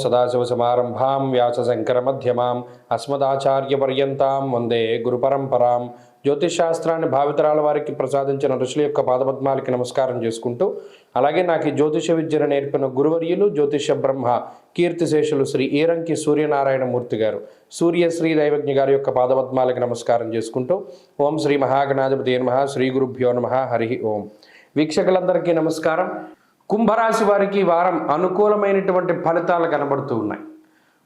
సదాశివసమారంభాం వ్యాసశంకరమధ్యమాం అస్మదాచార్యపర్యంతాం వందే గురుపరంపరాం. జ్యోతిషాస్త్రాన్ని భావితరాల వారికి ప్రసాదించిన ఋషుల యొక్క పాదపద్మాలకి నమస్కారం చేసుకుంటూ, అలాగే నాకు ఈ జ్యోతిష విద్యను నేర్పిన గురువర్యులు జ్యోతిష బ్రహ్మ కీర్తిశేషులు శ్రీ ఈరంకి సూర్యనారాయణమూర్తి గారు, సూర్యశ్రీ దైవజ్ఞ గారి యొక్క పాదపద్మాలకి నమస్కారం చేసుకుంటూ, ఓం శ్రీ మహాగణాధిపతి నమః, శ్రీ గురుభ్యో నమః, హరి ఓం. వీక్షకులందరికీ నమస్కారం. కుంభరాశి వారికి వారం అనుకూలమైనటువంటి ఫలితాలు కనబడుతూ ఉన్నాయి.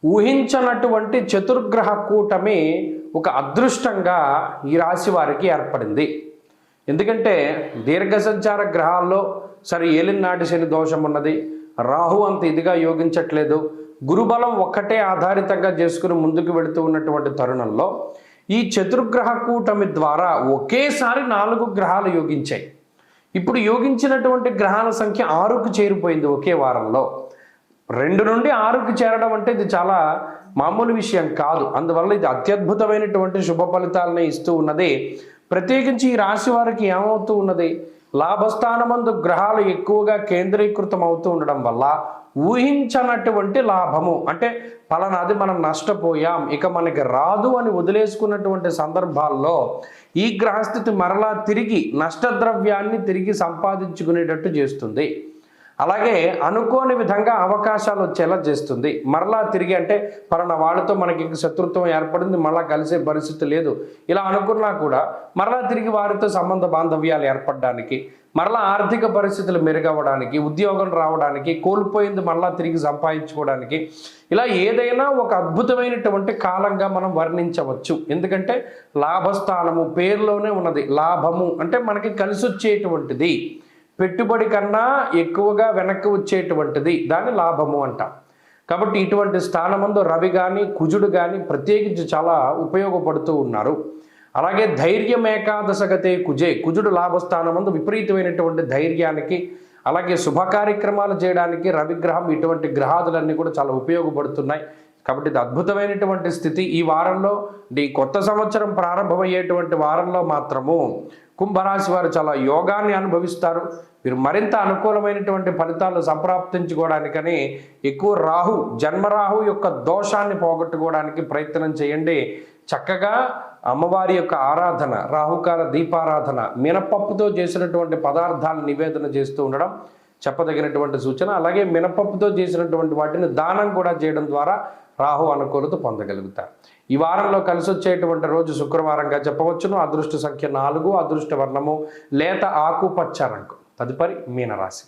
ఊహించనటువంటి చతుర్గ్రహ కూటమి ఒక అదృష్టంగా ఈ రాశి వారికి ఏర్పడింది. ఎందుకంటే దీర్ఘ సంచార గ్రహాల్లో సరే ఏలినాటి శని దోషం ఉన్నది, రాహు అంత ఇదిగా యోగించట్లేదు, గురుబలం ఒక్కటే ఆధారితంగా చేసుకుని ముందుకు వెళుతూ ఉన్నటువంటి తరుణంలో ఈ చతుర్గ్రహ కూటమి ద్వారా ఒకేసారి 4 గ్రహాలు యోగించాయి. ఇప్పుడు యోగించినటువంటి గ్రహాల సంఖ్య 6కు చేరిపోయింది ఒకే వారంలో. 2 నుండి 6కు చేరడం అంటే ఇది చాలా మామూలు విషయం కాదు. అందువల్ల ఇది అత్యద్భుతమైనటువంటి శుభ ఫలితాలని ఇస్తూ ఉన్నది. ప్రత్యేకించి ఈ రాశి వారికి ఏమవుతూ ఉన్నది, లాభస్థానమందు గ్రహాలు ఎక్కువగా కేంద్రీకృతం అవుతూ ఉండడం వల్ల ఊహించనటువంటి లాభము, అంటే ఫలానాది మనం నష్టపోయాం ఇక మనకి రాదు అని వదిలేసుకున్నటువంటి సందర్భాల్లో ఈ గ్రహస్థితి మరలా తిరిగి నష్టద్రవ్యాన్ని తిరిగి సంపాదించుకునేటట్టు చేస్తుంది. అలాగే అనుకోని విధంగా అవకాశాలు వచ్చేలా చేస్తుంది. మరలా తిరిగి అంటే పలానా వాళ్ళతో మనకి ఇంక శత్రుత్వం ఏర్పడింది, మళ్ళా కలిసే పరిస్థితి లేదు, ఇలా అనుకున్నా కూడా మరలా తిరిగి వారితో సంబంధ బాంధవ్యాలు ఏర్పడడానికి, మరలా ఆర్థిక పరిస్థితులు మెరుగవడానికి, ఉద్యోగం రావడానికి, కోల్పోయింది మరలా తిరిగి సంపాదించుకోవడానికి, ఇలా ఏదైనా ఒక అద్భుతమైనటువంటి కాలంగా మనం వర్ణించవచ్చు. ఎందుకంటే లాభస్థానము పేరులోనే ఉన్నది. లాభము అంటే మనకి కలిసి వచ్చేటువంటిది, పెట్టుబడి కన్నా ఎక్కువగా వెనక్కి వచ్చేటువంటిది, దాన్ని లాభము అంటాం. కాబట్టి ఇటువంటి స్థానమందు రవి కానీ కుజుడు కానీ ప్రత్యేకించి చాలా ఉపయోగపడుతూ ఉన్నారు. అలాగే ధైర్యం ఏకాదశగతే కుజే, కుజుడు లాభస్థానమందు విపరీతమైనటువంటి ధైర్యానికి, అలాగే శుభ కార్యక్రమాలు చేయడానికి రవిగ్రహం, ఇటువంటి గ్రహాదులన్నీ కూడా చాలా ఉపయోగపడుతున్నాయి. కాబట్టి ఇది అద్భుతమైనటువంటి స్థితి. ఈ వారంలో ఈ కొత్త సంవత్సరం ప్రారంభమయ్యేటువంటి వారంలో మాత్రము కుంభరాశి వారు చాలా యోగాన్ని అనుభవిస్తారు. మీరు మరింత అనుకూలమైనటువంటి ఫలితాలు సంప్రాప్తించుకోవడానికని ఎక్కువ జన్మరాహు యొక్క దోషాన్ని పోగొట్టుకోవడానికి ప్రయత్నం చేయండి. చక్కగా అమ్మవారి యొక్క ఆరాధన, రాహుకాల దీపారాధన, మినపప్పుతో చేసినటువంటి పదార్థాలు నివేదన చేస్తూ ఉండడం చెప్పదగినటువంటి సూచన. అలాగే మినపప్పుతో చేసినటువంటి వాటిని దానం కూడా చేయడం ద్వారా రాహు అనుకూలత పొందగలుగుతారు. ఈ వారంలో కలిసి వచ్చేటువంటి రోజు శుక్రవారంగా చెప్పవచ్చును. అదృష్ట సంఖ్య 4, అదృష్ట వర్ణము లేత ఆకుపచ్చ రంగు. తదుపరి మీనరాశి.